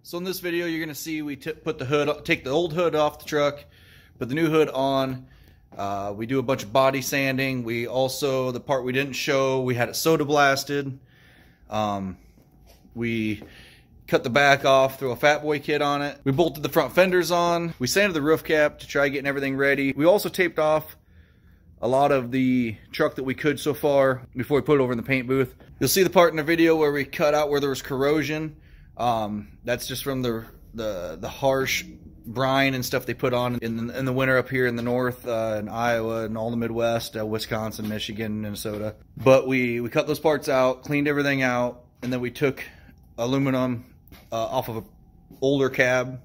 So in this video, you're going to see we put the hood, take the old hood off the truck, put the new hood on. We do a bunch of body sanding. We also, the part we didn't show, we had it soda blasted. We cut the back off, threw a fat boy kit on it. We bolted the front fenders on. We sanded the roof cap to try getting everything ready. We also taped off a lot of the truck that we could so far before we put it over in the paint booth. You'll see the part in the video where we cut out where there was corrosion. That's just from the harsh brine and stuff they put on in the winter up here in the north, in Iowa and all the Midwest, Wisconsin, Michigan, Minnesota. But we cut those parts out, cleaned everything out, and then we took aluminum off of an older cab,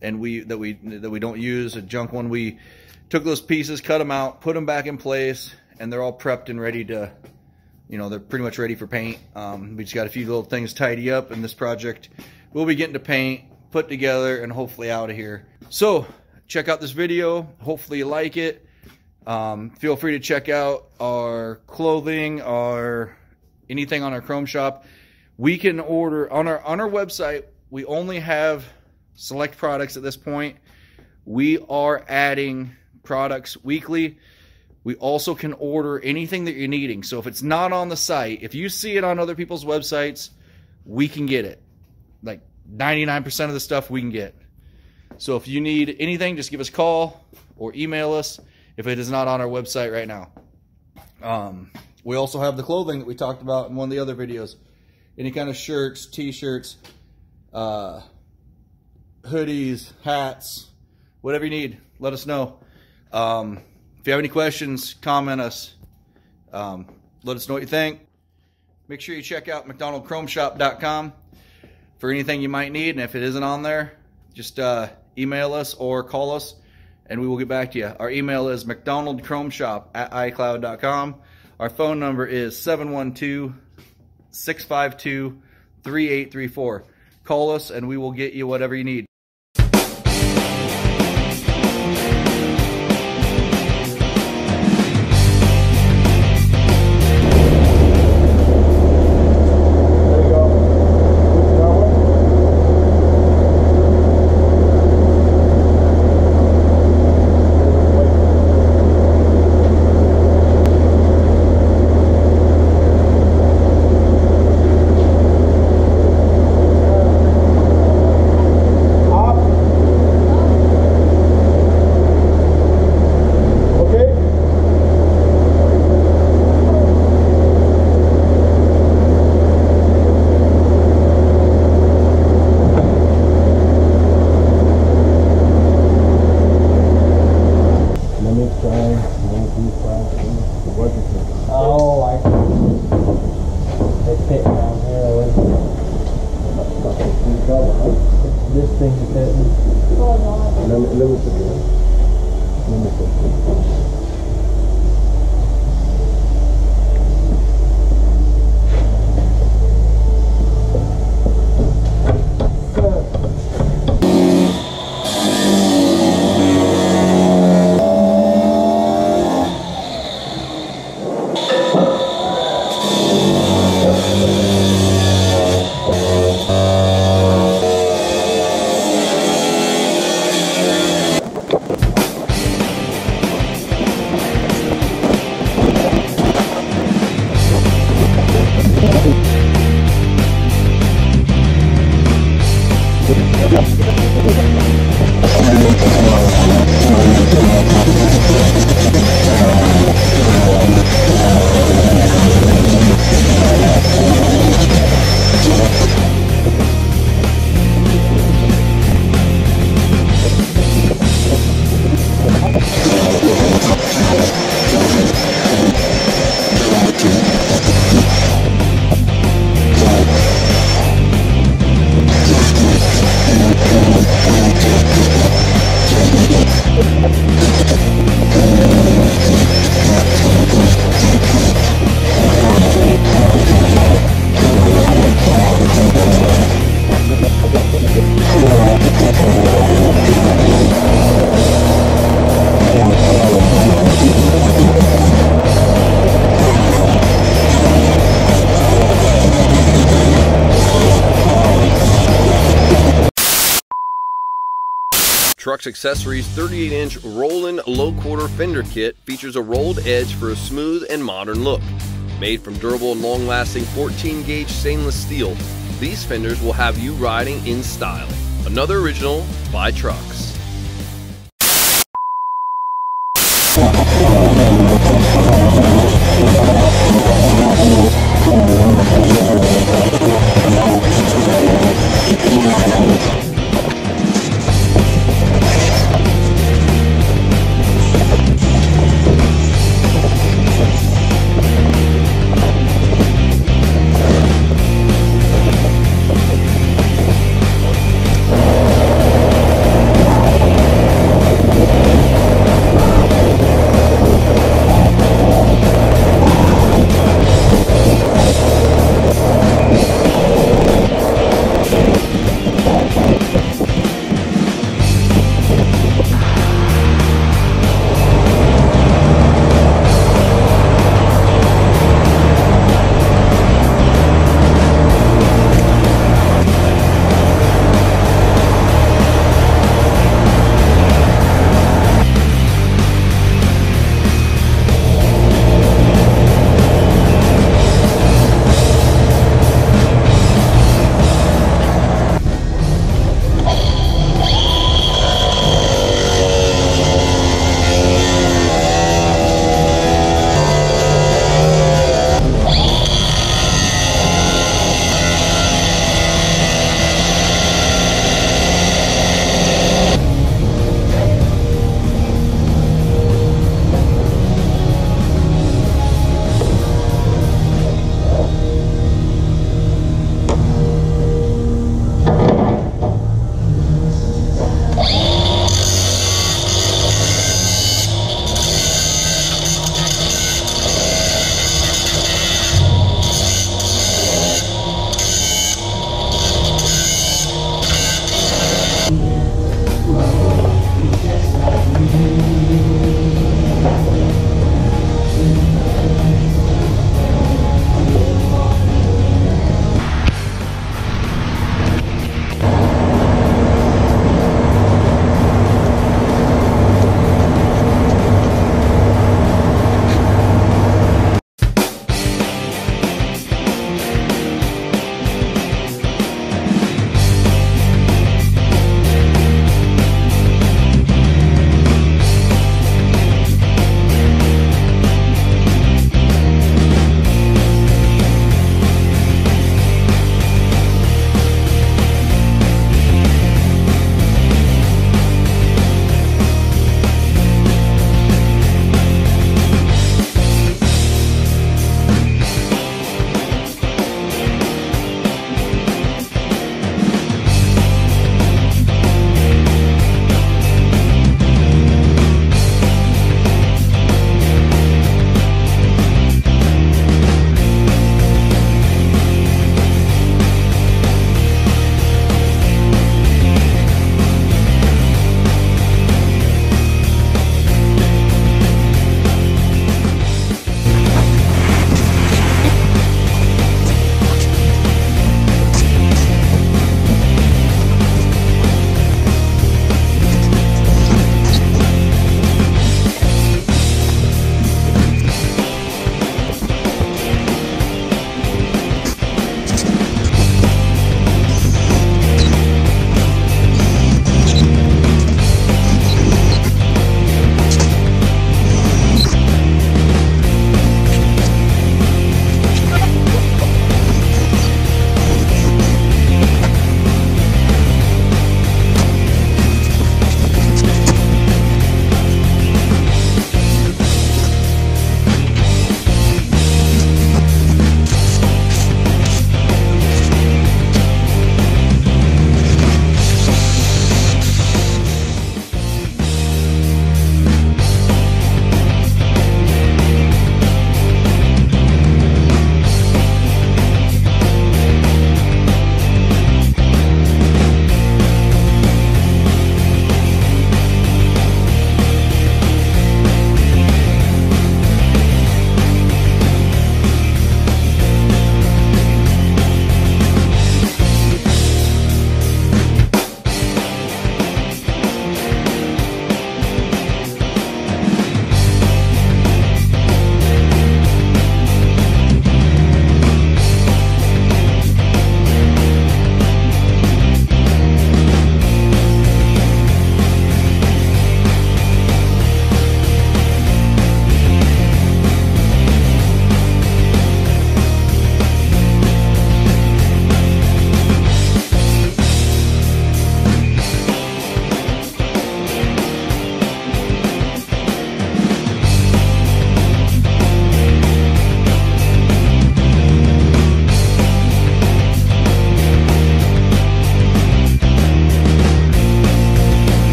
and that we don't use, a junk one. We took those pieces, cut them out, put them back in place, and they're all prepped and ready to, you know, they're pretty much ready for paint. We just got a few little things tidy up in this project. We'll be getting to paint, put together, and hopefully out of here. So check out this video. Hopefully you like it. Feel free to check out our clothing, anything on our Chrome shop. We can order on our website. We only have select products at this point. We are adding products weekly. We also can order anything that you're needing. So if it's not on the site, if you see it on other people's websites, we can get it. Like 99% of the stuff we can get. So if you need anything, just give us a call or email us if it is not on our website right now. We also have the clothing that we talked about in one of the other videos. Any kind of shirts, t-shirts, hoodies, hats, whatever you need, let us know. If you have any questions, comment us. Let us know what you think. Make sure you check out McDonaldChromeShop.com for anything you might need. And if it isn't on there, just email us or call us, and we will get back to you. Our email is McDonaldChromeShop@iCloud.com. Our phone number is 712-652-3834. Call us, and we will get you whatever you need. TRUX Accessories 38-inch roll-in low-quarter fender kit features a rolled edge for a smooth and modern look. Made from durable and long-lasting 14-gauge stainless steel, these fenders will have you riding in style. Another original by TRUX.